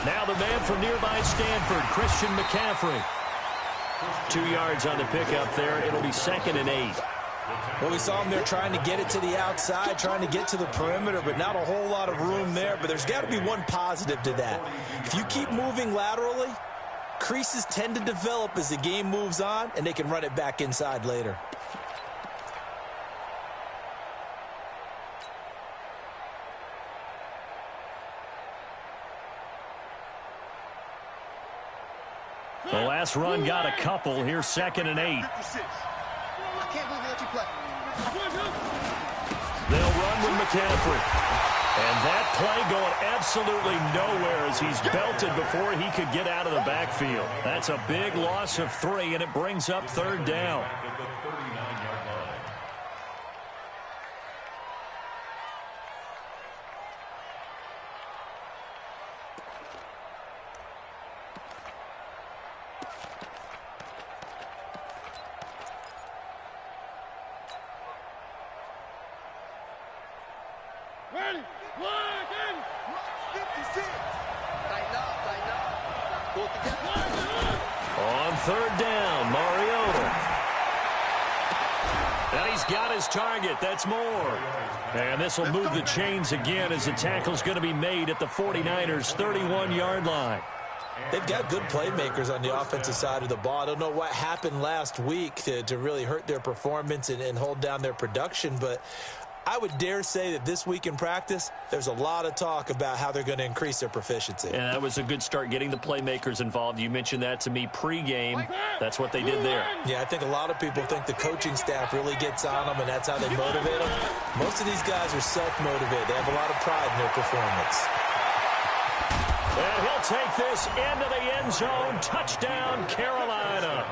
Now the man from nearby Stanford, Christian McCaffrey. 2 yards on the pickup there. It'll be 2nd and 8. Well, we saw him there trying to get it to the outside, trying to get to the perimeter, but not a whole lot of room there. But there's got to be one positive to that. If you keep moving laterally, creases tend to develop as the game moves on, and they can run it back inside later. The last run got a couple. Here's 2nd and 8. I can't believe they let you play. They'll run with McCaffrey. And that play going absolutely nowhere as he's belted before he could get out of the backfield. That's a big loss of 3, and it brings up 3rd down. Ready, working. 56. Tighten up. Pull it together. On 3rd down, Mariota. And he's got his target. That's more. And this will move the chains again as the tackle's going to be made at the 49ers' 31-yard line. They've got good playmakers on the offensive side of the ball. I don't know what happened last week to really hurt their performance and hold down their production, but I would dare say that this week in practice, there's a lot of talk about how they're going to increase their proficiency. And that was a good start getting the playmakers involved. You mentioned that to me pregame. That's what they did there. Yeah, I think a lot of people think the coaching staff really gets on them, and that's how they motivate them. Most of these guys are self-motivated. They have a lot of pride in their performance. And he'll take this into the end zone. Touchdown, Carolina.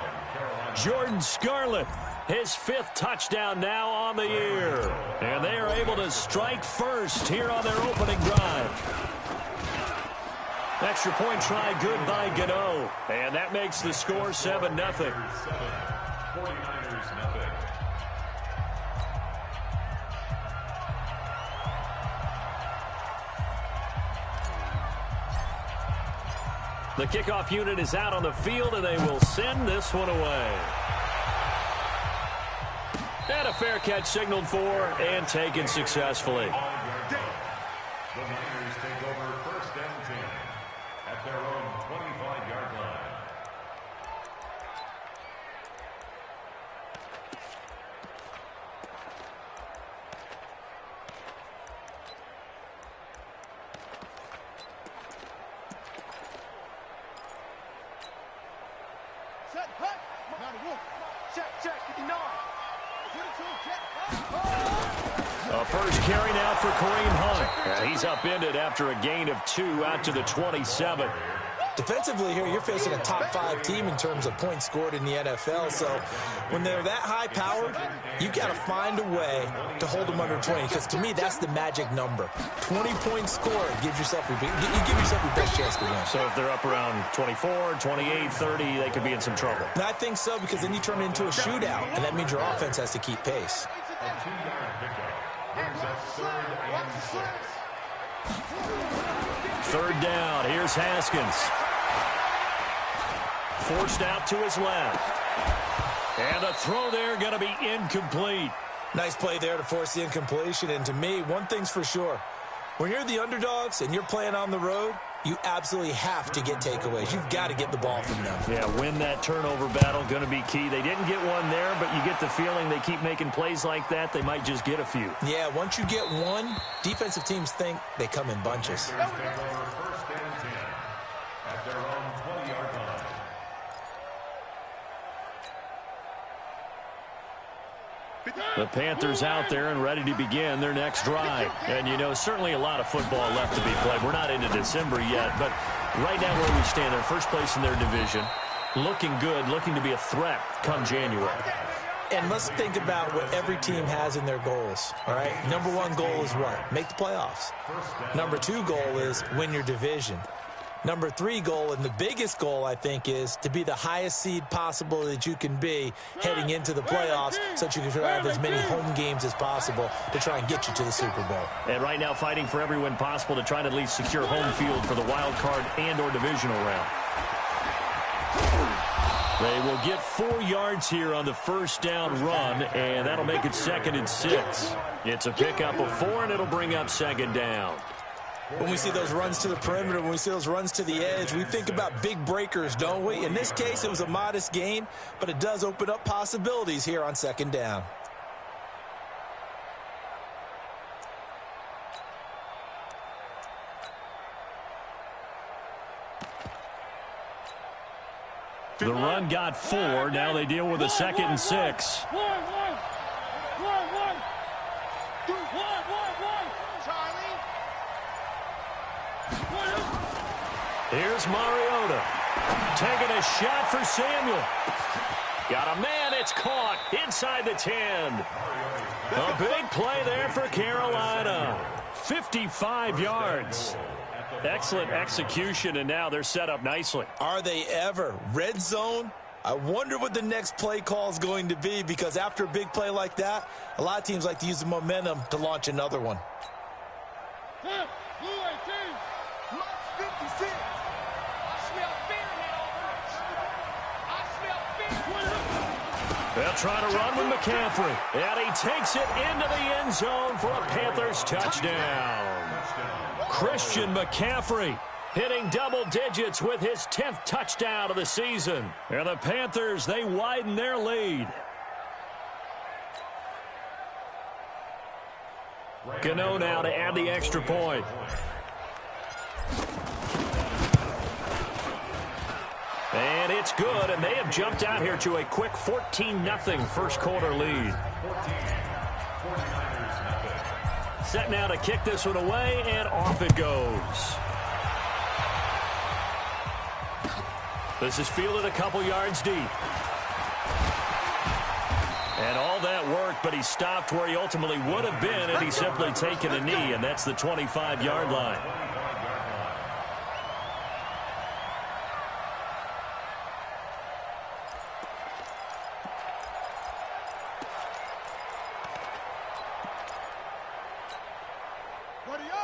Jordan Scarlett, his 5th touchdown now on the year. And they are able to strike first here on their opening drive. Extra point try good by Gano. And that makes the score 7-0. 49ers nothing. The kickoff unit is out on the field, and they will send this one away. And a fair catch signaled for and taken successfully. The Niners take over 1st and 10 at their own 25-yard line. Set, hut. Check, 59. A first carry now for Kareem Hunt. He's upended after a gain of 2 out to the 27. Defensively here, you're facing a top-5 team in terms of points scored in the NFL. So when they're that high-powered, you got to find a way to hold them under 20. Because to me, that's the magic number. 20 points scored gives yourself you give yourself your best chance to win. So if they're up around 24, 28, 30, they could be in some trouble. And I think so, because then you turn it into a shootout, and that means your offense has to keep pace. A 2-yard pickup. Brings up 3rd and 6. 3rd down. Here's Haskins. Forced out to his left. And the throw there going to be incomplete. Nice play there to force the incompletion. And to me, one thing's for sure. When you're the underdogs and you're playing on the road, you absolutely have to get takeaways. You've got to get the ball from them. Yeah, win that turnover battle, going to be key. They didn't get one there, but you get the feeling they keep making plays like that, they might just get a few. Yeah, once you get one, defensive teams think they come in bunches. Take over 1st and 10 at their own 20-yard line. The Panthers out there and ready to begin their next drive. And, you know, certainly a lot of football left to be played. We're not into December yet, but right now where we stand, they're first place in their division. Looking good, looking to be a threat come January. And let's think about what every team has in their goals, all right? Number 1 goal is what? Make the playoffs. Number 2 goal is win your division. Number 3 goal, and the biggest goal, I think, is to be the highest seed possible that you can be heading into the playoffs so that you can have as many home games as possible to try and get you to the Super Bowl. And right now fighting for every win possible to try to at least secure home field for the wild card and or divisional round. They will get 4 yards here on the first down run, and that'll make it 2nd and 6. It's a pickup of 4, and it'll bring up 2nd down. When we see those runs to the perimeter, when we see those runs to the edge, we think about big breakers, don't we? In this case, it was a modest gain, but it does open up possibilities here on 2nd down. The run got 4. Now they deal with a 2nd and 6. Here's Mariota. Taking a shot for Samuel. Got a man. It's caught inside the 10. A big play there for Carolina. 55 yards. Excellent execution, and now they're set up nicely. Are they ever? Red zone? I wonder what the next play call is going to be, because after a big play like that, a lot of teams like to use the momentum to launch another one. They'll try to run with McCaffrey. And he takes it into the end zone for a Panthers touchdown. Christian McCaffrey hitting double digits with his 10th touchdown of the season. And the Panthers, they widen their lead. Gano now to add the extra point. And it's good, and they have jumped out here to a quick 14-0 first quarter lead. Set now to kick this one away, and off it goes. This is fielded a couple yards deep. And all that worked, but he stopped where he ultimately would have been had he simply taken a knee, and that's the 25-yard line.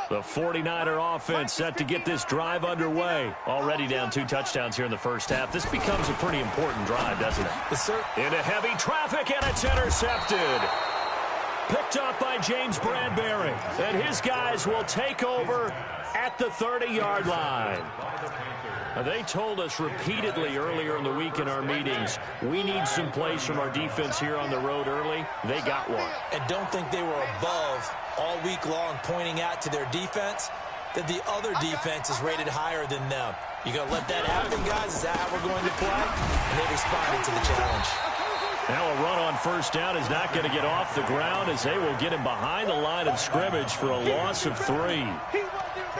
The 49er offense set to get this drive underway. Already down 2 touchdowns here in the first half. This becomes a pretty important drive, doesn't it? Yes, sir. Into heavy traffic, and it's intercepted. Picked up by James Bradbury. And his guys will take over at the 30-yard line. They told us repeatedly earlier in the week in our meetings, we need some plays from our defense here on the road early. They got one. And don't think they were above all week long pointing out to their defense that the other defense is rated higher than them. You going to let that happen, guys? Is that how we're going to play? And they responded to the challenge. Now a run on first down is not going to get off the ground as they will get him behind the line of scrimmage for a loss of 3.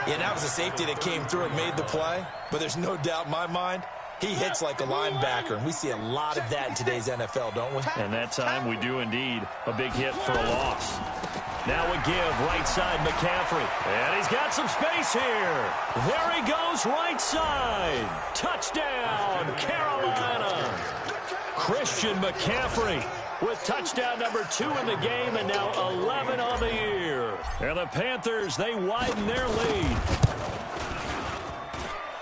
Yeah, that was a safety that came through and made the play. But there's no doubt in my mind, he hits like a linebacker. And we see a lot of that in today's NFL, don't we? And that time we do indeed. A big hit for a loss. Now a give, right side McCaffrey. And he's got some space here. There he goes, right side. Touchdown, Carolina. Christian McCaffrey with touchdown number 2 in the game, and now 11 on the year. And the Panthers, they widen their lead.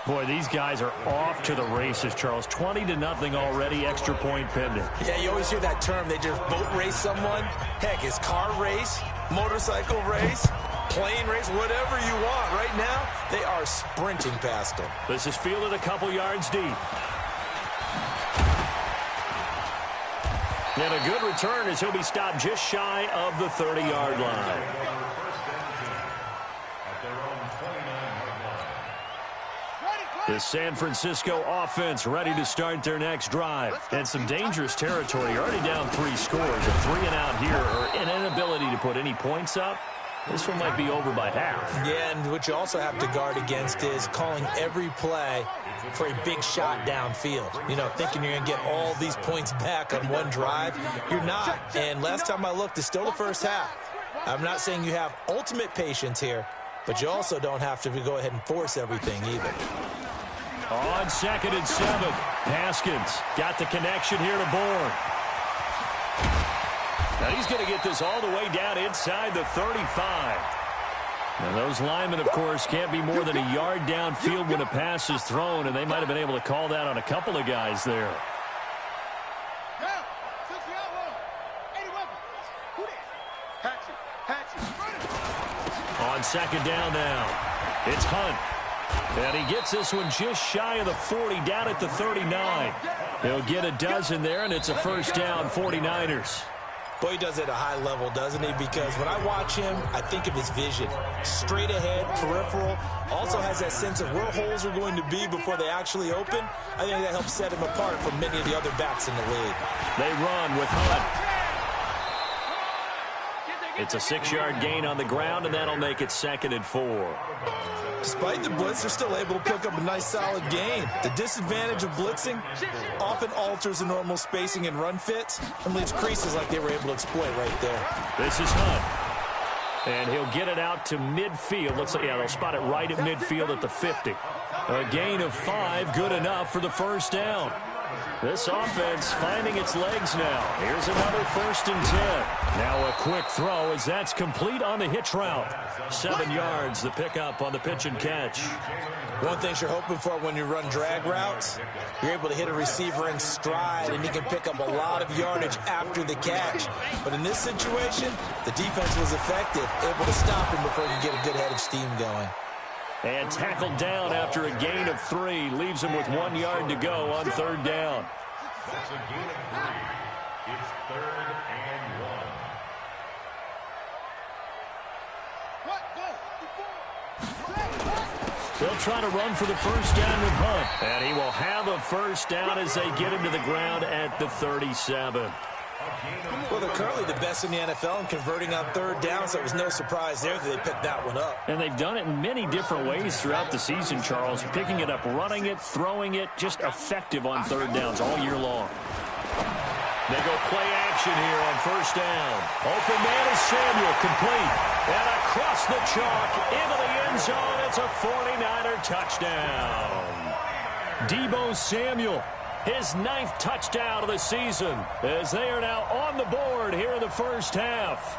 Boy, these guys are off to the races, Charles. 20-0 already, extra point pending. Yeah, you always hear that term. They just boat race someone. Heck, it's car race, motorcycle race, plane race, whatever you want. Right now, they are sprinting past them. This is fielded a couple yards deep. And a good return as he'll be stopped just shy of the 30-yard line. The San Francisco offense ready to start their next drive. And some dangerous territory. Already down 3 scores. A 3 and out here, or an inability to put any points up. This one might be over by half. Yeah, and what you also have to guard against is calling every play for a big shot downfield. You know, thinking you're going to get all these points back on one drive. You're not. And last time I looked, it's still the first half. I'm not saying you have ultimate patience here, but you also don't have to go ahead and force everything either. On 2nd and 7, Haskins got the connection here to Bourne. Now he's going to get this all the way down inside the 35. Now those linemen, of course, can't be more than a yard downfield when a pass is thrown, and they might have been able to call that on a couple of guys there. On 2nd down now, it's Hunt. And he gets this one just shy of the 40, down at the 39. He'll get a dozen there, and it's a first down, 49ers. Boy, he does it at a high level, doesn't he? Because when I watch him, I think of his vision. Straight ahead, peripheral. Also has that sense of where holes are going to be before they actually open. I think that helps set him apart from many of the other backs in the league. They run with Hunt. It's a 6-yard gain on the ground, and that'll make it 2nd and 4. Despite the blitz, they're still able to pick up a nice, solid gain. The disadvantage of blitzing often alters the normal spacing and run fits and leaves creases like they were able to exploit right there. This is Hunt. And he'll get it out to midfield. Looks like, yeah, they'll spot it right at midfield at the 50. A gain of 5, good enough for the first down. This offense finding its legs now. Here's another 1st and 10. Now a quick throw as that's complete on the hitch route. 7 yards, the pickup on the pitch and catch. One thing you're hoping for when you run drag routes, you're able to hit a receiver in stride, and he can pick up a lot of yardage after the catch. But in this situation, the defense was effective, able to stop him before he could get a good head of steam going. And tackled down after a gain of 3. Leaves him with 1 yard to go on 3rd down. That's a gain of 3. It's 3rd and 1. They'll try to run for the first down with Hunt. And he will have a first down as they get him to the ground at the 37. Well, they're currently the best in the NFL in converting on 3rd down, so it was no surprise there that they picked that one up. And they've done it in many different ways throughout the season, Charles. Picking it up, running it, throwing it, just effective on 3rd downs all year long. They go play action here on 1st down. Open man is Samuel, complete. And across the chalk, into the end zone, it's a 49er touchdown. Deebo Samuel. His 9th touchdown of the season as they are now on the board here in the first half.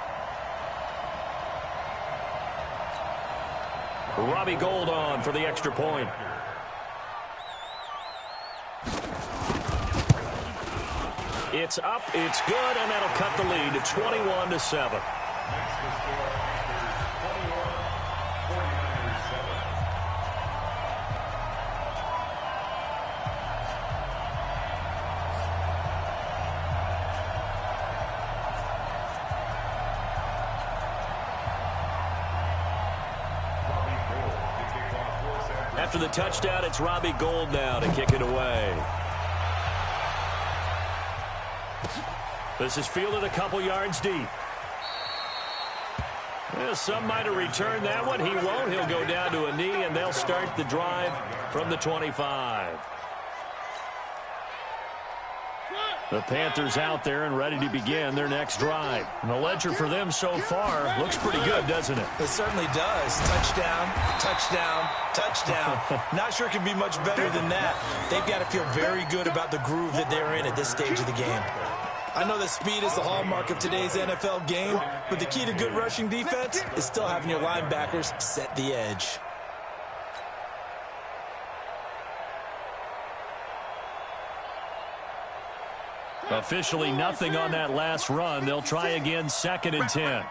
Robbie Gould on for the extra point. It's up, it's good, and that'll cut the lead to 21-7. After the touchdown, it's Robbie Gould now to kick it away. This is fielded a couple yards deep. Well, some might have returned that one. He won't. He'll go down to a knee, and they'll start the drive from the 25. The Panthers out there and ready to begin their next drive. And the ledger for them so far looks pretty good, doesn't it? It certainly does. Touchdown, touchdown, touchdown. Not sure it can be much better than that. They've got to feel very good about the groove that they're in at this stage of the game. I know that speed is the hallmark of today's NFL game, but the key to good rushing defense is still having your linebackers set the edge. Officially nothing on that last run. They'll try again, 2nd and 10.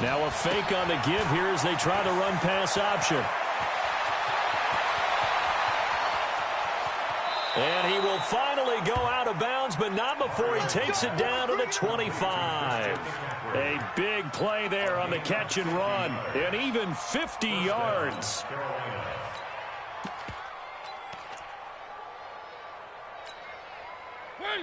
Now a fake on the give here as they try the run pass option. And he will finally go out of bounds, but not before he takes it down to the 25. A big play there on the catch and run, and even 50 yards.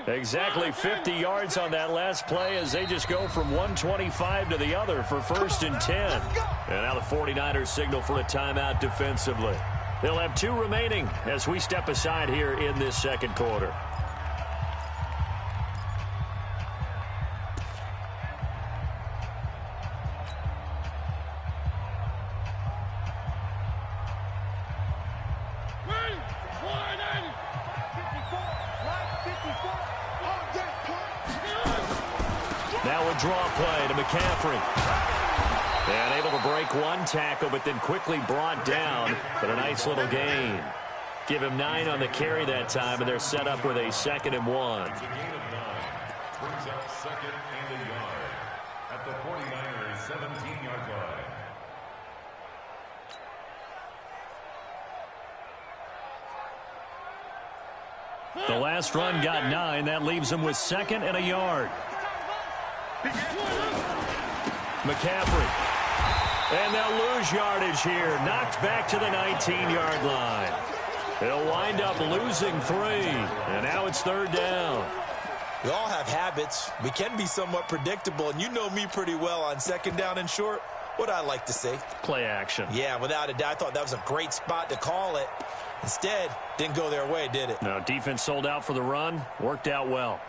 Exactly 50 yards on that last play as they just go from 125 to the other for 1st and 10. And now the 49ers signal for a timeout defensively. They'll have 2 remaining as we step aside here in this second quarter. a draw play to McCaffrey. And able to break one tackle, but then quickly brought down. But a nice little gain. Give him 9 on the carry that time, and they're set up with a 2nd and 1. It's a gain of 9. Brings up 2nd and a yard at the 49ers' 17-yard line. The last run got 9. That leaves him with 2nd and a yard. McCaffrey. And they'll lose yardage here. Knocked back to the 19-yard line. They'll wind up losing 3. And now it's 3rd down. We all have habits. We can be somewhat predictable. And you know me pretty well on 2nd down and short. What I like to say. Play action. Yeah, without a doubt. I thought that was a great spot to call it. Instead, didn't go their way, did it? No, defense sold out for the run. Worked out well.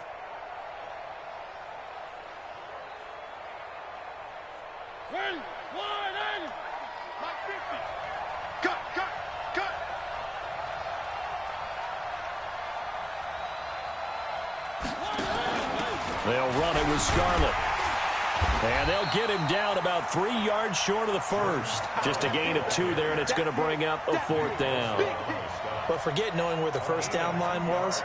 They'll run it with Scarlett. And they'll get him down about 3 yards short of the first. Just a gain of 2 there, and it's going to bring up a 4th down. But forget knowing where the first down line was.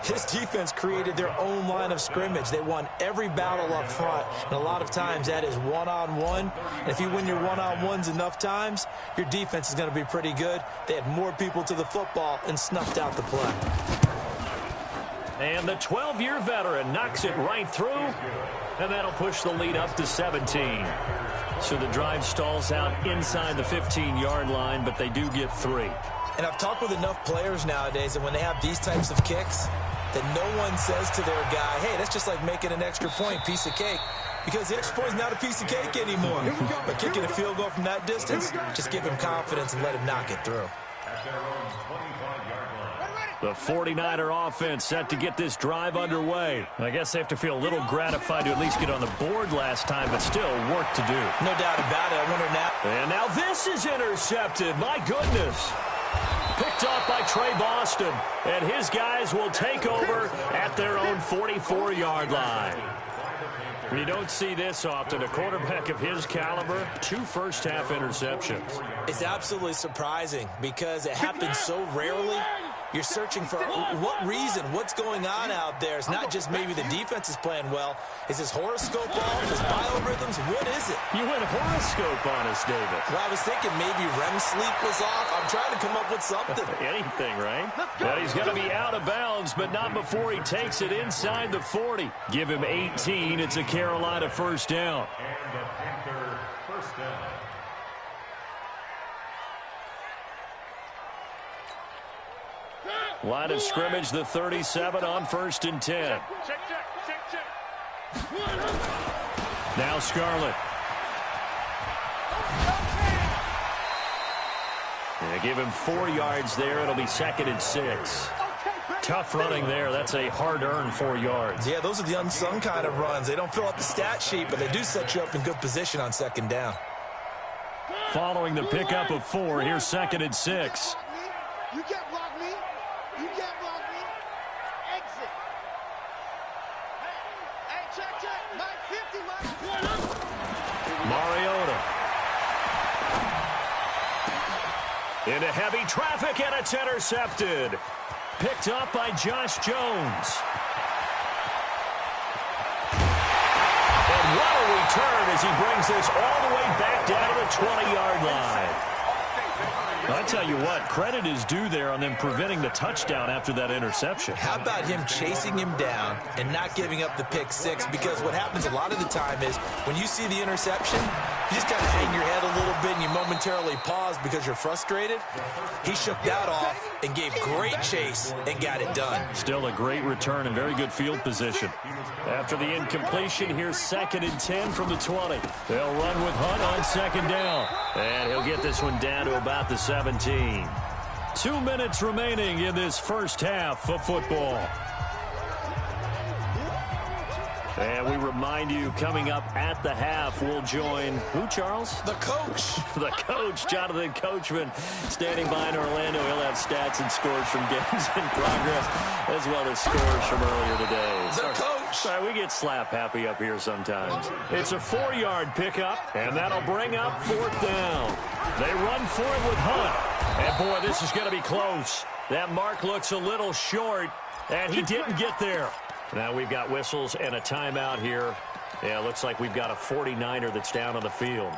This defense created their own line of scrimmage. They won every battle up front, and a lot of times that is one-on-one. And if you win your one-on-ones enough times, your defense is going to be pretty good. They had more people to the football and snuffed out the play. And the 12-year veteran knocks it right through, and that'll push the lead up to 17. So the drive stalls out inside the 15-yard line, but they do get 3. And I've talked with enough players nowadays that when they have these types of kicks, that no one says to their guy, hey, that's just like making an extra point, piece of cake. Because the extra point is not a piece of cake anymore. But kicking a field goal from that distance, just give him confidence and let him knock it through. The 49er offense set to get this drive underway. I guess they have to feel a little gratified to at least get on the board last time, but still work to do. No doubt about it. I wonder now. And now this is intercepted. My goodness. Picked off by Trey Boston. And his guys will take over at their own 44-yard line. You don't see this often. A quarterback of his caliber, 2 first-half interceptions. It's absolutely surprising because it happens so rarely. You're searching for what reason, what's going on out there. It's not just maybe the defense is playing well. Is his horoscope off? His biorhythms? What is it? You went horoscope on us, David. Well, I was thinking maybe REM sleep was off. I'm trying to come up with something. Anything, right? But he's going to be out of bounds, but not before he takes it inside the 40. Give him 18. It's a Carolina first down. And the Panther first down. Line of scrimmage, the 37 on 1st and 10. Check. Now Scarlett. They give him 4 yards there. It'll be 2nd and 6. Tough running there. That's a hard-earned 4 yards. Yeah, those are the unsung kind of runs. They don't fill up the stat sheet, but they do set you up in good position on 2nd down. Following the pickup of 4, here's 2nd and 6. You can't block me. You can't block me. Exit. Hey, check. 950, Mariota. Into heavy traffic, and it's intercepted. Picked up by Josh Jones. And what a return as he brings this all the way back down to the 20-yard line. I tell you what, credit is due there on them preventing the touchdown after that interception. How about him chasing him down and not giving up the pick 6? Because what happens a lot of the time is when you see the interception, you just kind of hang your head a little bit and you momentarily pause because you're frustrated. He shook that off and gave great chase and got it done. Still a great return and very good field position. After the incompletion, here's 2nd and 10 from the 20. They'll run with Hunt on 2nd down. And he'll get this one down to about the 17. 2 minutes remaining in this first half of football. And we remind you, coming up at the half, we'll join who, Charles? The coach. The coach, Jonathan Coachman, standing by in Orlando. He'll have stats and scores from games in progress, as well as scores from earlier today. The coach. Sorry, we get slap happy up here sometimes. It's a 4-yard pickup, and that'll bring up 4th down. They run for it with Hunt. And, boy, this is going to be close. That mark looks a little short, and he didn't get there. Now we've got whistles and a timeout here. Yeah, it looks like we've got a 49er that's down on the field.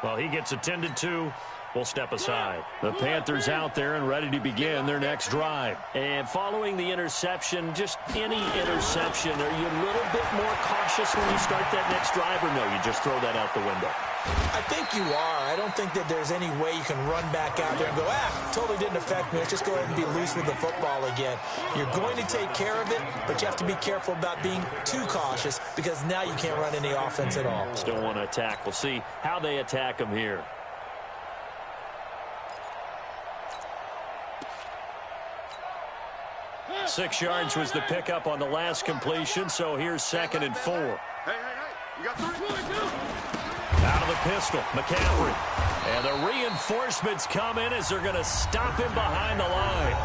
Well, he gets attended to. We'll step aside. The Panthers out there and ready to begin their next drive. And following the interception, just any interception, are you a little bit more cautious when you start that next drive, or no, you just throw that out the window? I think you are. I don't think that there's any way you can run back out there and go, totally didn't affect me. Let's just go ahead and be loose with the football again. You're going to take care of it, but you have to be careful about being too cautious because now you can't run any offense at all. Still want to attack. We'll see how they attack them here. Six yards was the pickup on the last completion, so here's 2nd and 4. Hey, you got 3. Out of the pistol, McCaffrey. And the reinforcements come in as they're going to stop him behind the line.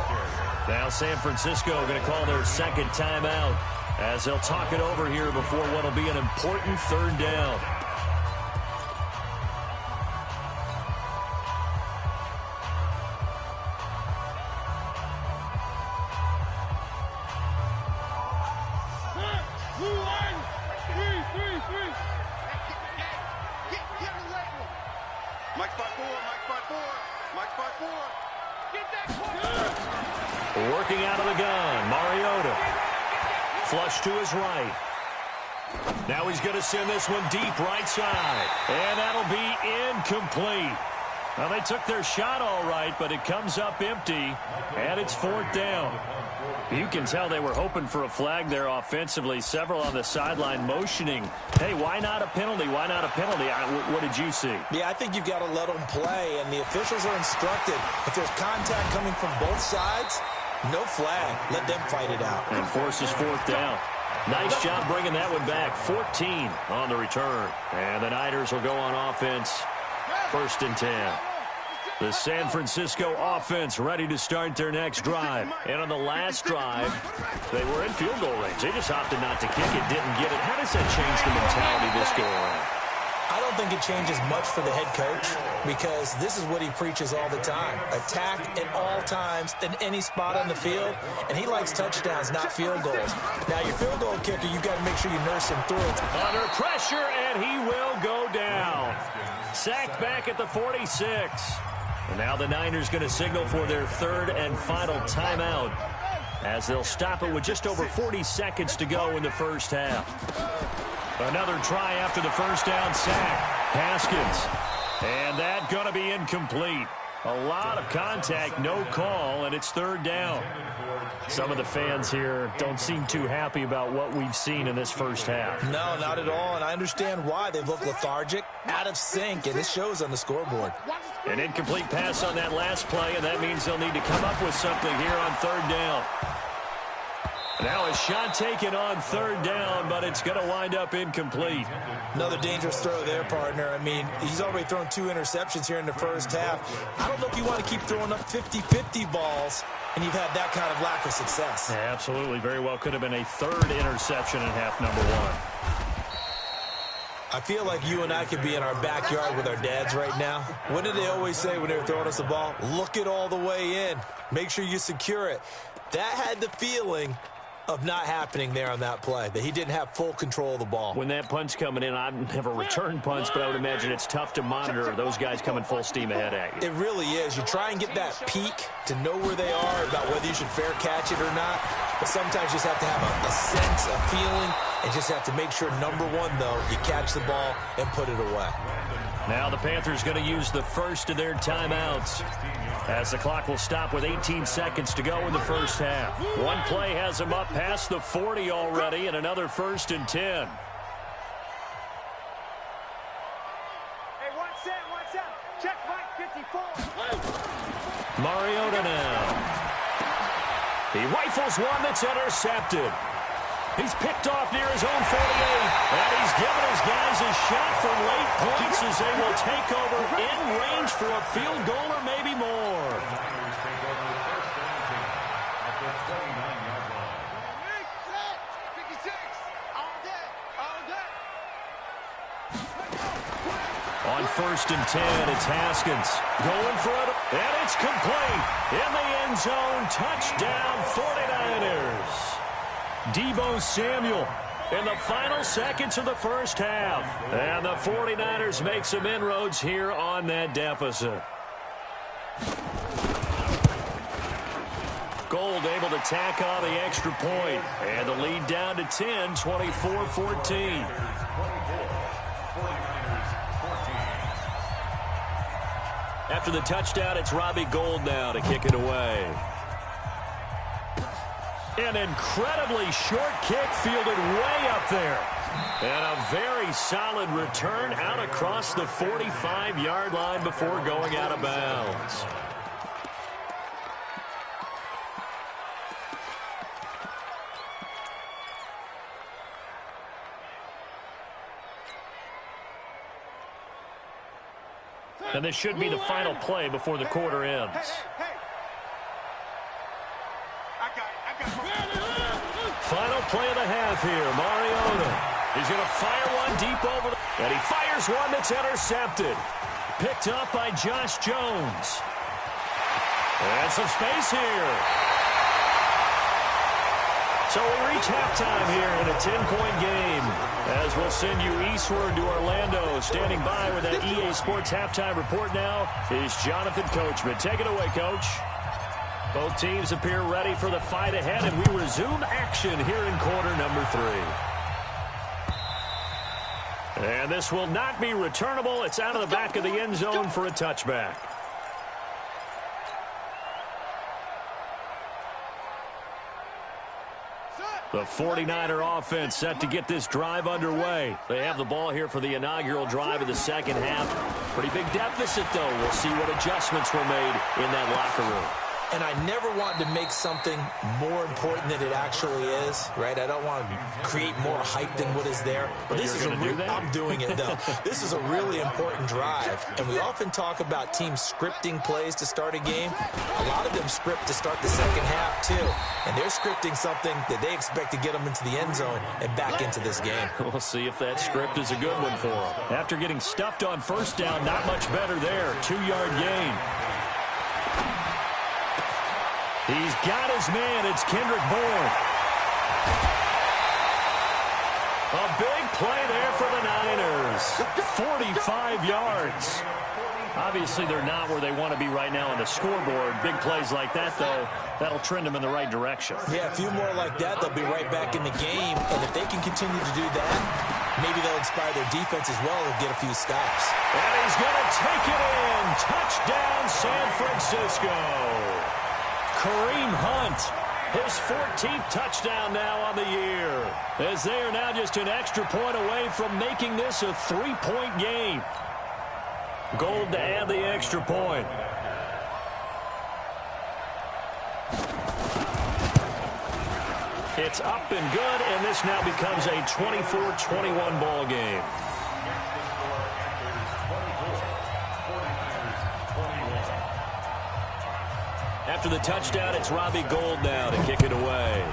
Now San Francisco going to call their 2nd timeout as they'll talk it over here before what will be an important 3rd down. Working out of the gun, Mariota. Flush to his right. Now he's going to send this one deep right side. And that'll be incomplete. Well, they took their shot all right, but it comes up empty, and it's 4th down. You can tell they were hoping for a flag there offensively. Several on the sideline motioning, hey, why not a penalty? Why not a penalty? What did you see? Yeah, I think you've got to let them play, and the officials are instructed. If there's contact coming from both sides, no flag. Let them fight it out. And forces 4th down. Nice job bringing that one back. 14 on the return. And the Niners will go on offense. 1st and 10. The San Francisco offense ready to start their next drive. And on the last drive, they were in field goal range. They just opted not to kick it, didn't get it. How does that change the mentality this go around? I don't think it changes much for the head coach because this is what he preaches all the time. Attack at all times in any spot on the field, and he likes touchdowns, not field goals. Now, your field goal kicker, you've got to make sure you nurse him through it. Under pressure, and he will go down. Sacked back at the 46. And now the Niners going to signal for their 3rd and final timeout as they'll stop it with just over 40 seconds to go in the first half. Another try after the first down sack. Haskins. And that going to be incomplete. A lot of contact, no call, and it's 3rd down. Some of the fans here don't seem too happy about what we've seen in this first half. No, not at all, and I understand why. They've looked lethargic, out of sync, and it shows on the scoreboard. An incomplete pass on that last play, and that means they'll need to come up with something here on 3rd down. Now a shot taken on 3rd down, but it's going to wind up incomplete. Another dangerous throw there, partner. I mean, he's already thrown 2 interceptions here in the first half. I don't know if you want to keep throwing up 50-50 balls, and you've had that kind of lack of success. Yeah, absolutely. Very well could have been a 3rd interception in half number 1. I feel like you and I could be in our backyard with our dads right now. What did they always say when they were throwing us the ball? Look it all the way in. Make sure you secure it. That had the feeling of not happening there on that play, that he didn't have full control of the ball. When that punch coming in, I've never returned punts, but I would imagine it's tough to monitor those guys coming full steam ahead at you. It really is. You try and get that peek to know where they are, about whether you should fair catch it or not, but sometimes you just have to have a sense, a feeling, and just have to make sure, number one, though, you catch the ball and put it away. Now the Panthers going to use the first of their timeouts as the clock will stop with 18 seconds to go in the first half. One play has them up past the 40 already, and another 1st and 10. Hey, watch that. Check Mike 54. Mariota now. He rifles one that's intercepted. He's picked off near his own 48, and he's given his guys a shot for late points as they will take over in range for a field goal or maybe more. On 1st and 10, it's Haskins going for it, and it's complete. In the end zone, touchdown 49ers. Deebo Samuel in the final seconds of the first half. And the 49ers make some inroads here on that deficit. Gold able to tack on the extra point. And the lead down to 10, 24-14. After the touchdown, it's Robbie Gould now to kick it away. An incredibly short kick fielded way up there. And a very solid return out across the 45-yard line before going out of bounds. And this should be the final play before the quarter ends. Final play of the half here. Mariota. He's going to fire one deep over. And he fires one that's intercepted. Picked up by Josh Jones. And some space here. So we reach halftime here in a 10-point game. As we'll send you eastward to Orlando. Standing by with that EA Sports halftime report now is Jonathan Coachman. Take it away, Coach. Both teams appear ready for the fight ahead, and we resume action here in quarter number 3. And this will not be returnable. It's out of the back of the end zone for a touchback. The 49er offense set to get this drive underway. They have the ball here for the inaugural drive of the second half. Pretty big deficit, though. We'll see what adjustments were made in that locker room. And I never want to make something more important than it actually is, right? I don't want to create more hype than what is there. But this is I'm doing it, though. This is a really important drive. And we often talk about teams scripting plays to start a game. A lot of them script to start the second half, too. And they're scripting something that they expect to get them into the end zone and back into this game. We'll see if that script is a good one for them. After getting stuffed on first down, not much better there. 2-yard gain. He's got his man. It's Kendrick Bourne. A big play there for the Niners. 45 yards. Obviously, they're not where they want to be right now on the scoreboard. Big plays like that, though, that'll trend them in the right direction. Yeah, a few more like that, they'll be right back in the game. And if they can continue to do that, maybe they'll inspire their defense as well and get a few stops. And he's going to take it in. Touchdown, San Francisco. Kareem Hunt, his 14th touchdown now on the year, as they are now just an extra point away from making this a 3-point game. Gold to add the extra point. It's up and good, and this now becomes a 24-21 ball game. After the touchdown, it's Robbie Gould now to kick it away.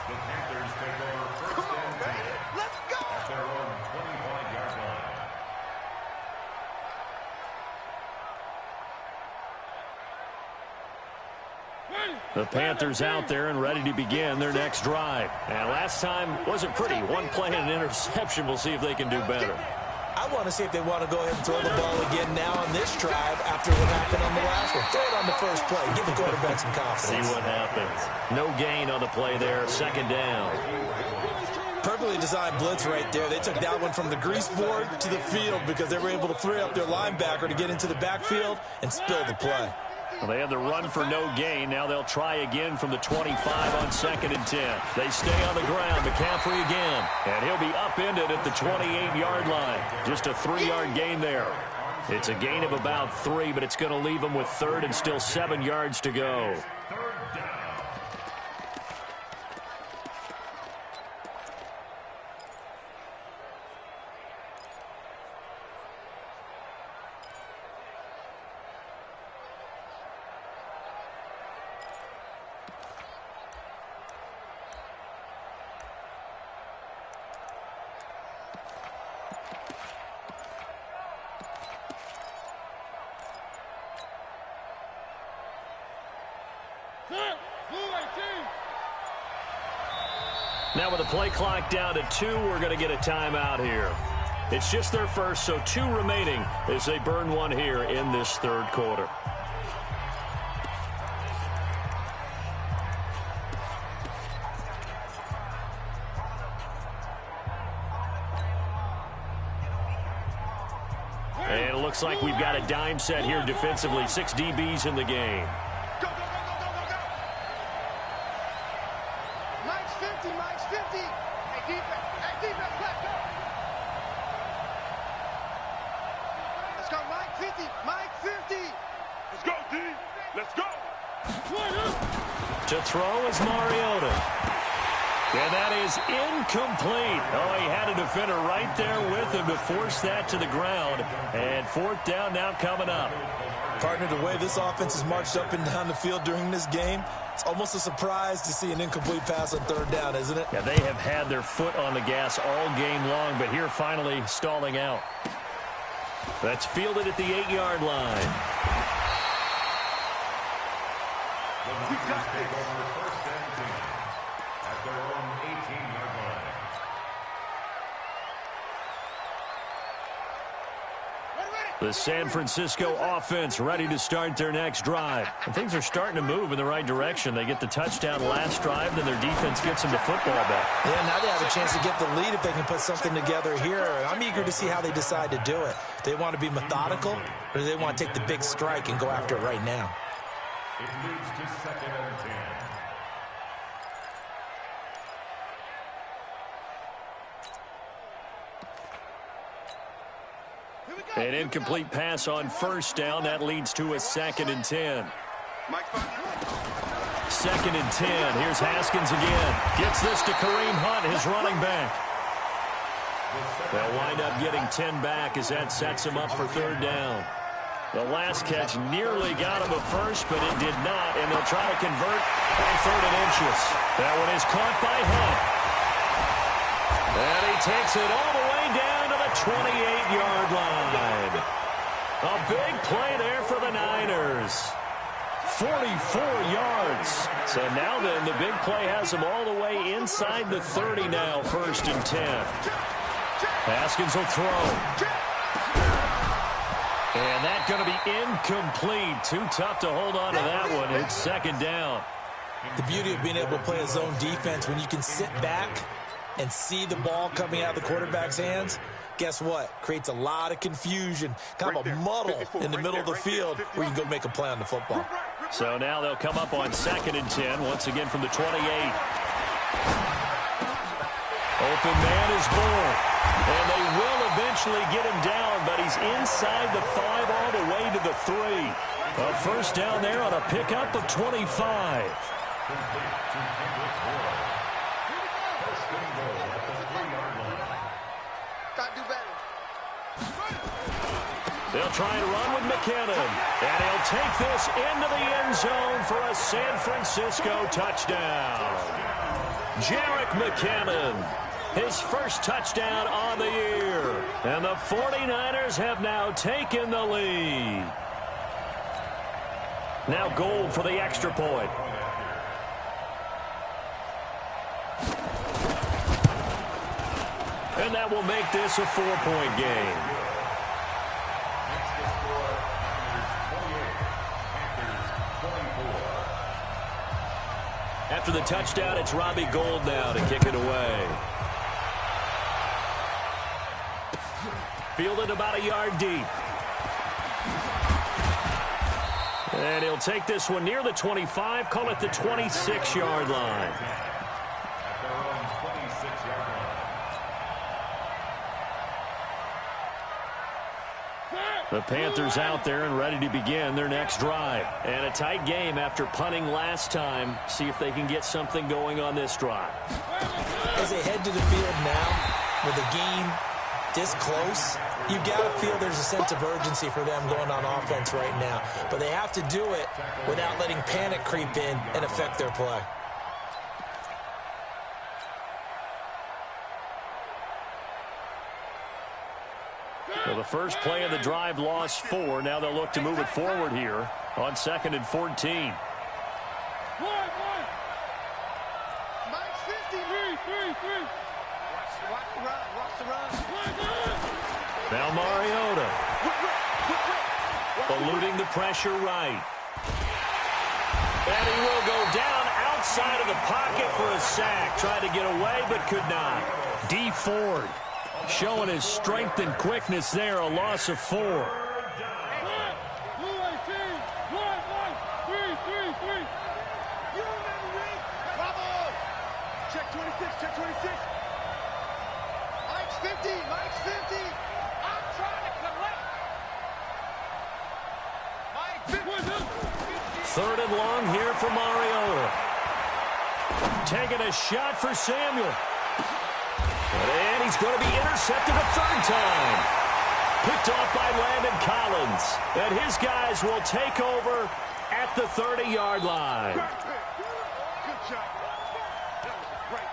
The Panthers take over first and 10. Let's go! At their own 25-yard line. The Panthers out there and ready to begin their next drive. And last time wasn't pretty. One play and an interception. We'll see if they can do better. I want to see if they want to go ahead and throw the ball again now on this drive after what happened on the last one. Throw it on the first play. Give the quarterback some confidence. See what happens. No gain on the play there. Second down. Perfectly designed blitz right there. They took that one from the grease board to the field because they were able to free up their linebacker to get into the backfield and spill the play. Well, they had the run for no gain. Now they'll try again from the 25 on 2nd and 10. They stay on the ground. McCaffrey again. And he'll be upended at the 28-yard line. Just a 3-yard gain there. It's a gain of about 3, but it's going to leave them with third and still 7 yards to go. Now with the play clock down to 2, we're going to get a timeout here. It's just their first, so 2 remaining as they burn one here in this third quarter. And it looks like we've got a dime set here defensively. 6 DBs in the game. To throw is Mariota. And that is incomplete. Oh, he had a defender right there with him to force that to the ground. And 4th down now coming up. Partner, the way this offense has marched up and down the field during this game, it's almost a surprise to see an incomplete pass on 3rd down, isn't it? Yeah, they have had their foot on the gas all game long, but here finally stalling out. That's fielded at the 8-yard line. We got this. First and 10 at their own 18-yard line. The San Francisco offense ready to start their next drive. And things are starting to move in the right direction. They get the touchdown last drive, then their defense gets them the football back. Yeah, now they have a chance to get the lead if they can put something together here. I'm eager to see how they decide to do it. Do they want to be methodical, or do they want to take the big strike and go after it right now? It moves to 2nd and 10. An incomplete pass on 1st down. That leads to a 2nd and 10. 2nd and 10. Here's Haskins again. Gets this to Kareem Hunt, his running back. They'll wind up getting 10 back as that sets him up for 3rd down. The last catch nearly got him a first, but it did not, and they'll try to convert on 3rd and inches. That one is caught by Hunt. And he takes it all the way down to the 28-yard line. A big play there for the Niners. 44 yards. So now then, the big play has them all the way inside the 30 now, 1st and 10. Haskins will throw. And that's going to be incomplete. Too tough to hold on to that one. It's 2nd down. The beauty of being able to play a zone defense, when you can sit back and see the ball coming out of the quarterback's hands, guess what? Creates a lot of confusion, kind of a muddle in the middle of the field where you can go make a play on the football. So now they'll come up on 2nd and 10, once again from the 28. Open man is Bull. And they will eventually get him down, but he's inside the 5 all the way to the 3. A 1st down there on a pickup of 25. They'll try and run with McKinnon. And he'll take this into the end zone for a San Francisco touchdown. Jerick McKinnon. His first touchdown on the year. And the 49ers have now taken the lead. Now Gold for the extra point. And that will make this a 4-point game. After the touchdown, it's Robbie Gould now to kick it away. Fielded about a yard deep. And he'll take this one near the 25, call it the 26-yard line. At their own 26-yard line. The Panthers out there and ready to begin their next drive. And a tight game after punting last time. See if they can get something going on this drive. As they head to the field now, with the game this close, you got to feel there's a sense of urgency for them going on offense right now. But they have to do it without letting panic creep in and affect their play. Well, the first play of the drive lost 4. Now they'll look to move it forward here on 2nd and 14. Mike 50. Watch the run. Now Mariota. Eluding the pressure right. And he will go down outside of the pocket for a sack. Tried to get away, but could not. D. Ford showing his strength and quickness there. A loss of 4. Check 26. Mike's 50. I'm trying to collect. Mike 50. 3rd and long here for Mariota. Taking a shot for Samuel. And he's going to be intercepted a 3rd time. Picked off by Landon Collins. And his guys will take over at the 30-yard line. Good job. That was a great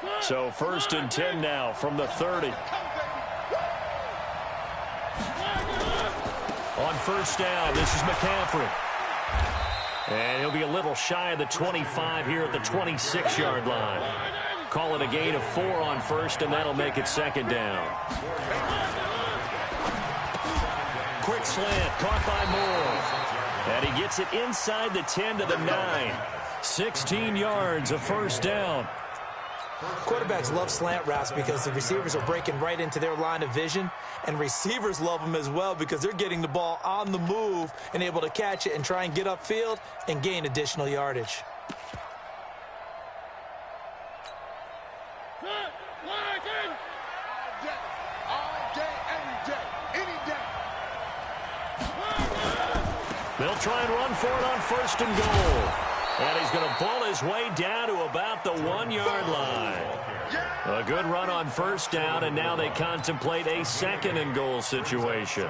play. So 1st and 10 now from the 30. On 1st down, this is McCaffrey. And he'll be a little shy of the 25 here at the 26-yard line. Call it a gain of 4 on 1st, and that'll make it 2nd down. Quick slant, caught by Moore. And he gets it inside the 10 to the 9. 16 yards, a 1st down. Quarterbacks love slant routes because the receivers are breaking right into their line of vision, and receivers love them as well because they're getting the ball on the move and able to catch it and try and get upfield and gain additional yardage. All day, every day, any day. They'll try and run for it on 1st and goal. And he's going to ball his way down to about the 1-yard line. A good run on 1st down, and now they contemplate a 2nd and goal situation.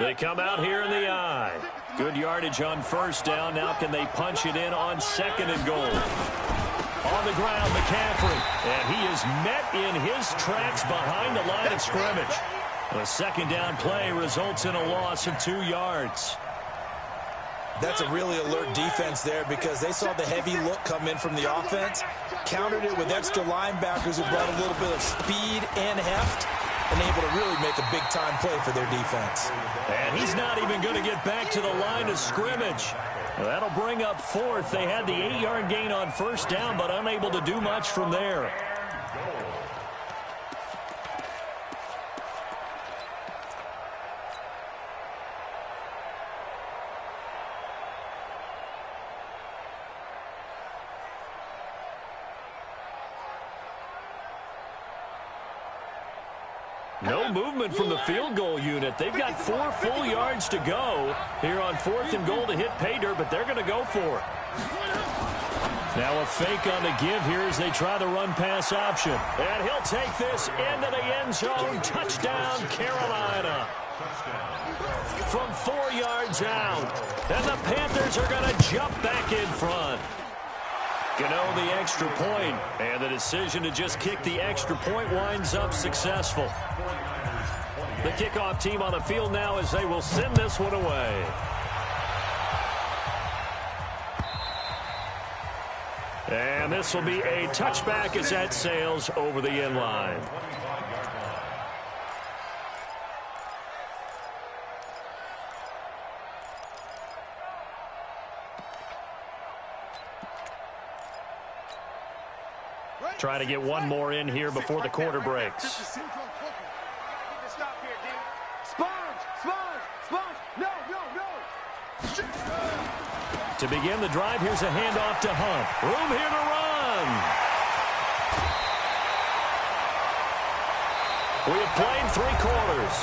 They come out here in the I. Good yardage on 1st down. Now can they punch it in on 2nd and goal? On the ground, McCaffrey. And he is met in his tracks behind the line of scrimmage. A 2nd down play results in a loss of 2 yards. That's a really alert defense there because they saw the heavy look come in from the offense, countered it with extra linebackers who brought a little bit of speed and heft, and able to really make a big-time play for their defense. And he's not even going to get back to the line of scrimmage. That'll bring up 4th. They had the 8-yard gain on 1st down, but unable to do much from there. No movement from the field goal unit. They've got 4 full yards to go here on 4th and goal to hit pay dirt, but they're going to go for it. Now a fake on the give here as they try the run-pass option. And he'll take this into the end zone. Touchdown, Carolina. From 4 yards out. And the Panthers are going to jump back in front. Gano the extra point, and the decision to just kick the extra point winds up successful. The kickoff team on the field now as they will send this one away. And this will be a touchback as that sails over the end line. Try to get one more in here before the quarter breaks. Stop here, dude. Sponge. No. To begin the drive, here's a handoff to Hunt. Room here to run. We have played 3 quarters.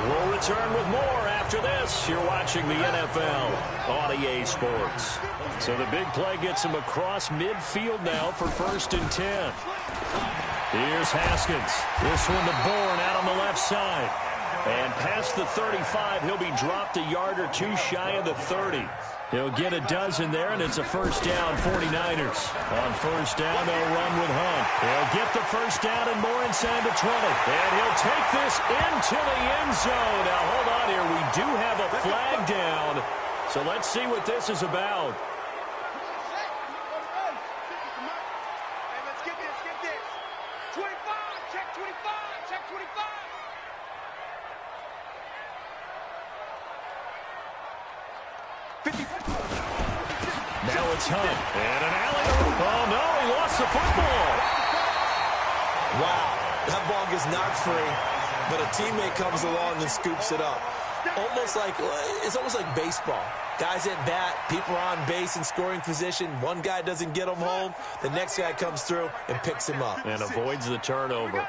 We'll return with more after this. You're watching the NFL on EA Sports. So the big play gets him across midfield now for 1st and 10. Here's Haskins. This one to Bourne out on the left side. And past the 35, he'll be dropped a yard or 2 shy of the 30. He'll get a dozen there, and it's a 1st down, 49ers. On 1st down, they'll run with Hunt. He'll get the 1st down and more inside the 20. And he'll take this into the end zone. Now, hold on here. We do have a flag down. So let's see what this is about. Now it's Hunt. And an alley-oop. Oh, no, he lost the football. Wow, that ball gets knocked free, but a teammate comes along and scoops it up. It's almost like baseball. Guys at bat, people are on base in scoring position. One guy doesn't get him home. The next guy comes through and picks him up. And avoids the turnover.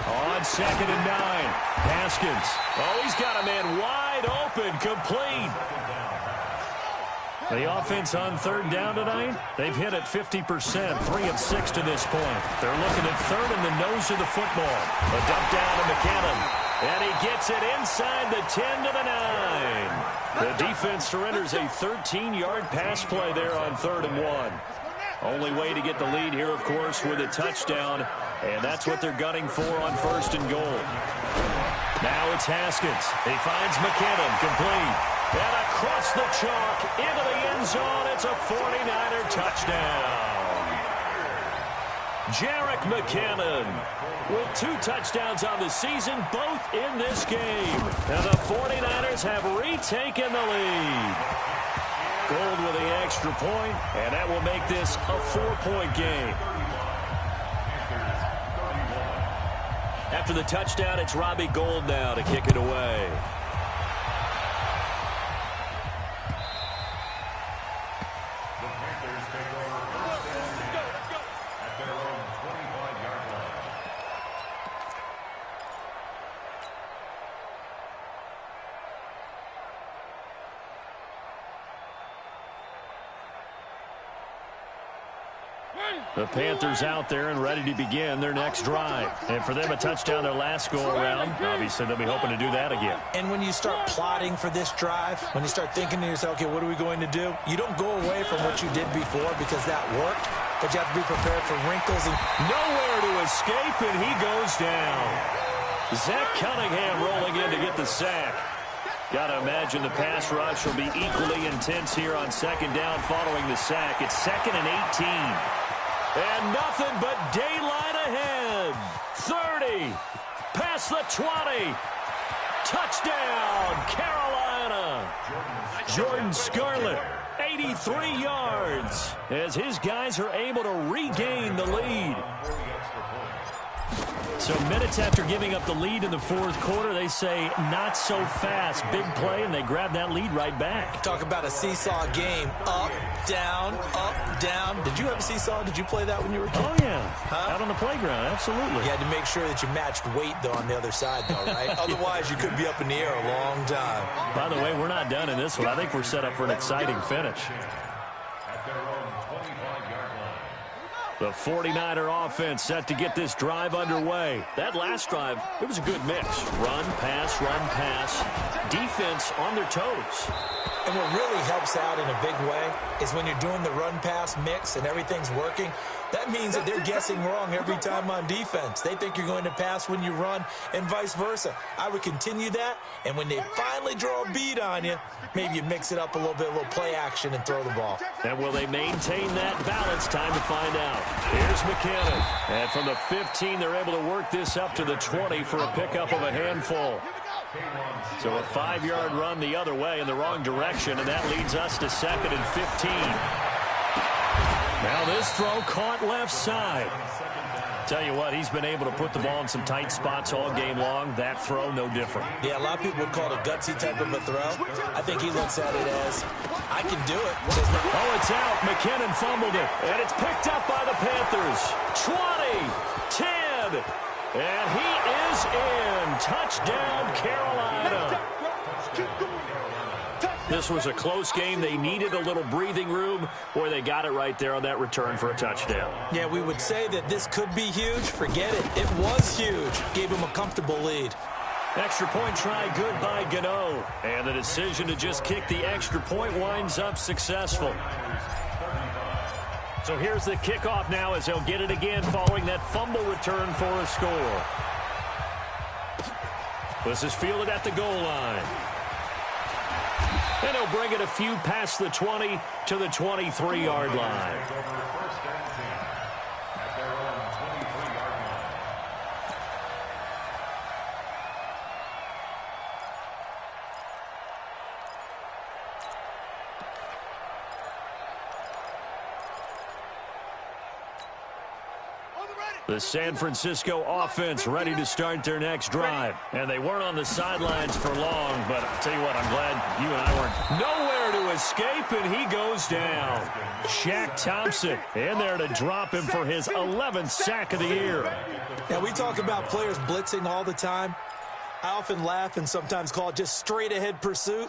On 2nd and 9, Haskins. Oh, he's got a man wide open, complete. The offense on 3rd down tonight, they've hit it 50%, 3 of 6 to this point. They're looking at 3rd in the nose of the football. A dump down to McKinnon. And he gets it inside the 10 to the 9. The defense surrenders a 13-yard pass play there on 3rd and 1. Only way to get the lead here, of course, with a touchdown. And that's what they're gunning for on 1st and goal. Now it's Haskins. He finds McKinnon, complete. And across the chalk into the end zone. It's a 49er touchdown. Jerick McKinnon with 2 touchdowns on the season, both in this game. And the 49ers have retaken the lead. Gold with the extra point, and that will make this a 4-point game. After the touchdown, it's Robbie Gould now to kick it away. The Panthers out there and ready to begin their next drive. And for them, a touchdown their last go-around. Obviously, they'll be hoping to do that again. And when you start plotting for this drive, when you start thinking to yourself, okay, what are we going to do? You don't go away from what you did before because that worked, but you have to be prepared for wrinkles. And nowhere to escape, and he goes down. Zach Cunningham rolling in to get the sack. Got to imagine the pass rush will be equally intense here on 2nd down following the sack. It's 2nd and 18. And nothing but daylight ahead. 30. Past the 20. Touchdown, Carolina. Jordan Scarlett, 83 yards. As his guys are able to regain the lead. So minutes after giving up the lead in the 4th quarter, they say not so fast. Big play, and they grab that lead right back. Talk about a seesaw game. Up, down, up, down. Did you have a seesaw? Did you play that when you were a kid? Oh, yeah. Huh? Out on the playground, absolutely. You had to make sure that you matched weight, though, on the other side, though, right? Otherwise, you could be up in the air a long time. By the way, we're not done in this one. I think we're set up for an exciting finish. The 49er offense set to get this drive underway. That last drive, it was a good mix. Run, pass, defense on their toes. And what really helps out in a big way is when you're doing the run-pass mix and everything's working, that means that they're guessing wrong every time on defense. They think you're going to pass when you run and vice versa. I would continue that, and when they finally draw a beat on you, maybe you mix it up a little bit, a little play action, and throw the ball. And will they maintain that balance? Time to find out. Here's McKinnon. And from the 15, they're able to work this up to the 20 for a pickup of a handful. So a 5-yard run the other way in the wrong direction, and that leads us to 2nd and 15. Now this throw caught left side. Tell you what, he's been able to put the ball in some tight spots all game long. That throw, no different. Yeah, a lot of people would call it a gutsy type of a throw. I think he looks at it as, I can do it. Oh, it's out. McKinnon fumbled it, and it's picked up by the Panthers. 20, 10, and he is in. Touchdown, Carolina. This was a close game. They needed a little breathing room, or they got it right there on that return for a touchdown. Yeah, we would say that this could be huge. Forget it. It was huge. Gave him a comfortable lead. Extra point try good by Gano. And the decision to just kick the extra point winds up successful. So here's the kickoff now as they'll get it again following that fumble return for a score. This is fielded at the goal line. And he'll bring it a few past the 20 to the 23-yard line. The San Francisco offense ready to start their next drive. And they weren't on the sidelines for long, but I'll tell you what, I'm glad you and I weren't. Nowhere to escape, and he goes down. Shaq Thompson in there to drop him for his 11th sack of the year. Now, we talk about players blitzing all the time. I often laugh and sometimes call it just straight-ahead pursuit.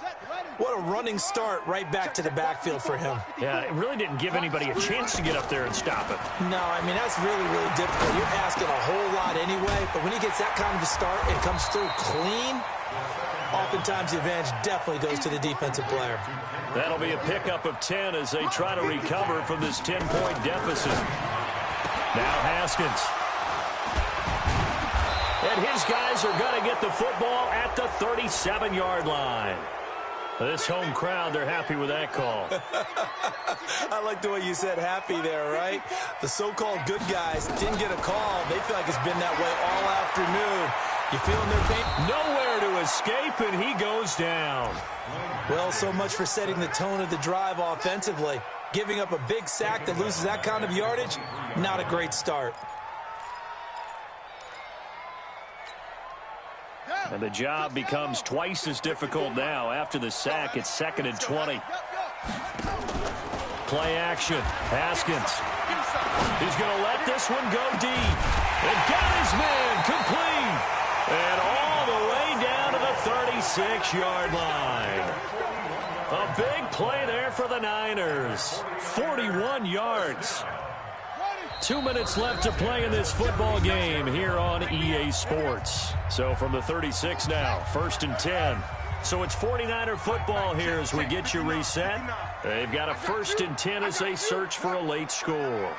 What a running start right back to the backfield for him. Yeah, it really didn't give anybody a chance to get up there and stop it. No, I mean, that's really, really difficult. You're asking a whole lot anyway, but when he gets that kind of a start and comes through clean, oftentimes the advantage definitely goes to the defensive player. That'll be a pickup of 10 as they try to recover from this 10-point deficit. Now Haskins. And his guys are going to get the football at the 37-yard line. This home crowd, they're happy with that call. I like the way you said happy there, right? The so-called good guys didn't get a call. They feel like it's been that way all afternoon. You feeling their pain? Nowhere to escape, and he goes down. Well, so much for setting the tone of the drive offensively. Giving up a big sack that loses that kind of yardage, not a great start. And the job becomes twice as difficult now. After the sack, it's 2nd and 20. Play action. Haskins. He's going to let this one go deep. And got his man complete. And all the way down to the 36-yard line. A big play there for the Niners. 41 yards. 2 minutes left to play in this football game here on EA Sports. So from the 36 now, 1st and 10. So it's 49er football here as we get you reset. They've got a 1st and 10 as they search for a late score.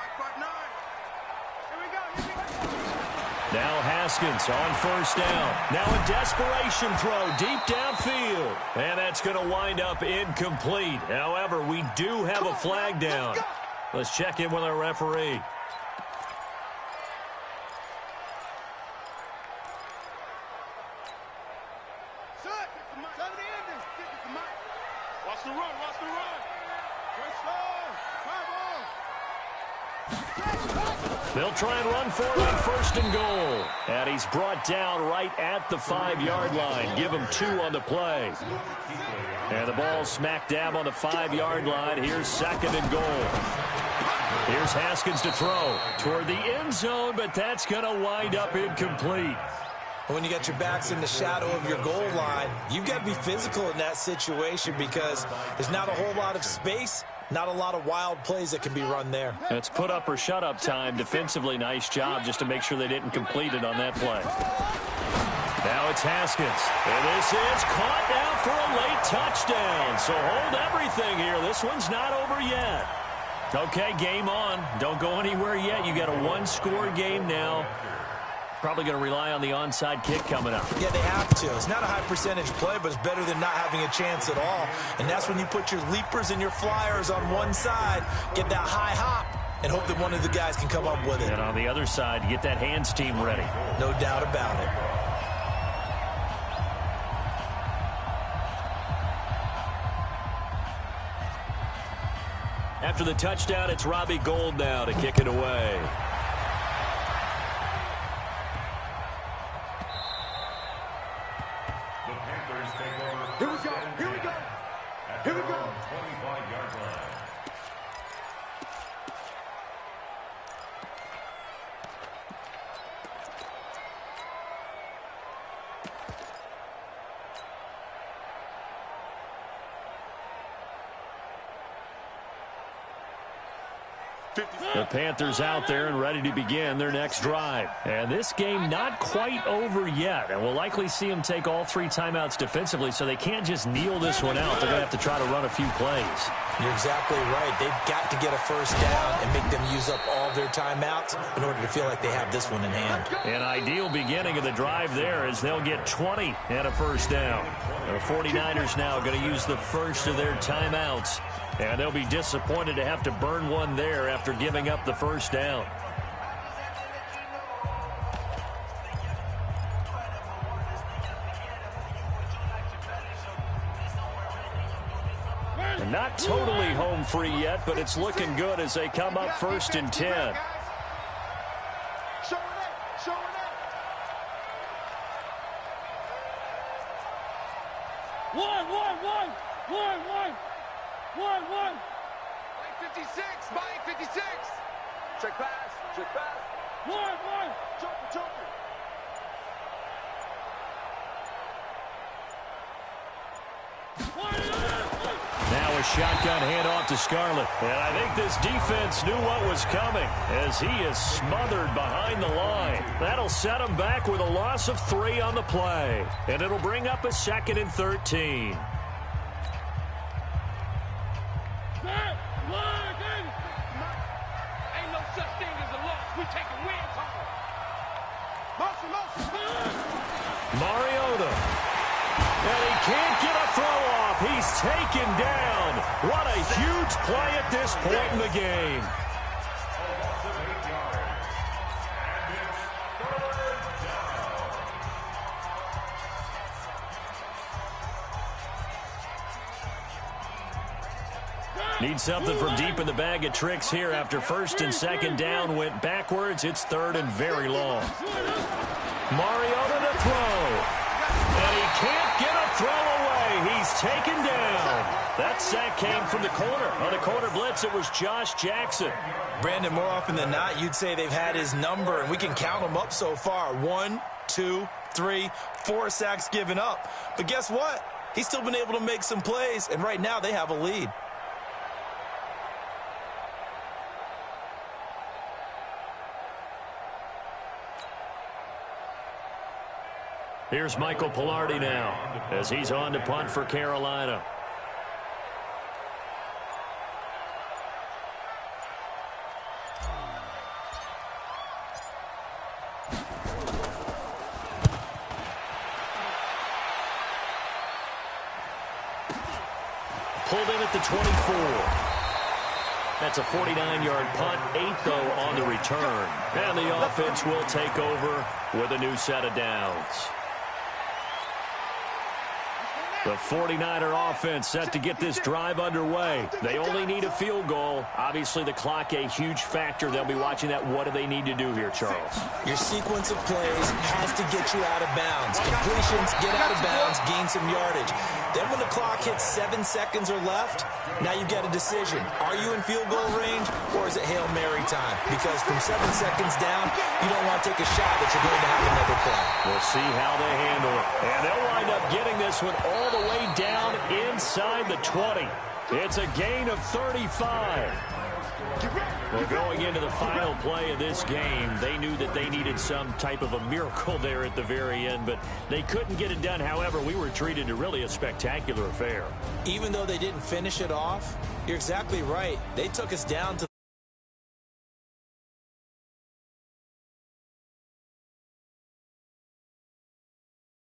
Now Haskins on 1st down. Now a desperation throw deep downfield. And that's going to wind up incomplete. However, we do have a flag down. Let's check in with our referee. They'll try and run for it on 1st and goal. And he's brought down right at the 5-yard line. Give him 2 on the play. And the ball smack dab on the 5-yard line. Here's 2nd and goal. Here's Haskins to throw toward the end zone, but that's going to wind up incomplete. When you got your backs in the shadow of your goal line, you've got to be physical in that situation because there's not a whole lot of space. Not a lot of wild plays that can be run there. That's put up or shut up time. Defensively, nice job just to make sure they didn't complete it on that play. Now it's Haskins. And this is caught now for a late touchdown. So hold everything here. This one's not over yet. Okay, game on. Don't go anywhere yet. You got a 1-score game now. Probably going to rely on the onside kick coming up. Yeah, they have to. It's not a high percentage play, but it's better than not having a chance at all. And that's when you put your leapers and your flyers on one side, get that high hop, and hope that one of the guys can come up with it. And on the other side, get that hands team ready. No doubt about it. After the touchdown, it's Robbie Gould now to kick it away. Here we go. 25-yard line. The Panthers out there and ready to begin their next drive. And this game not quite over yet. And we'll likely see them take all 3 timeouts defensively, so they can't just kneel this one out. They're going to have to try to run a few plays. You're exactly right. They've got to get a first down and make them use up all their timeouts in order to feel like they have this one in hand. An ideal beginning of the drive there as they'll get 20 and a first down. The 49ers now going to use the first of their timeouts. And they'll be disappointed to have to burn one there after giving up the first down. And not totally home free yet, but it's looking good as they come up 1st and 10. Show it up. Show it up. 56, Mike, 56. Check pass, check pass. Jumper. Now a shotgun handoff to Scarlett. And I think this defense knew what was coming as he is smothered behind the line. That'll set him back with a loss of 3 on the play. And it'll bring up a 2nd and 13. Mariota. And he can't get a throw off. He's taken down. What a huge play at this point in the game. Need something from deep in the bag of tricks here after 1st and 2nd down went backwards. It's 3rd and very long. Mariota to throw. And he can't get a throw away. He's taken down. That sack came from the corner. On the corner blitz, it was Josh Jackson. Brandon, more often than not, you'd say they've had his number, and we can count them up so far. 1, 2, 3, 4 sacks given up. But guess what? He's still been able to make some plays, and right now they have a lead. Here's Michael Pilardi now as he's on to punt for Carolina. Pulled in at the 24. That's a 49-yard punt, 8 though on the return. And the offense will take over with a new set of downs. The 49er offense set to get this drive underway. They only need a field goal. Obviously, the clock a huge factor. They'll be watching that. What do they need to do here, Charles? Your sequence of plays has to get you out of bounds. Completions, get out of bounds, gain some yardage. Then when the clock hits 7 seconds or left, now you've got a decision. Are you in field goal range or is it Hail Mary time? Because from 7 seconds down, you don't want to take a shot that you're going to have another play. We'll see how they handle it. And they'll wind up getting this one all the way down inside the 20. It's a gain of 35. Well, going into the final play of this game, they knew that they needed some type of a miracle there at the very end, but they couldn't get it done. However, we were treated to really a spectacular affair. Even though they didn't finish it off, you're exactly right. They took us down to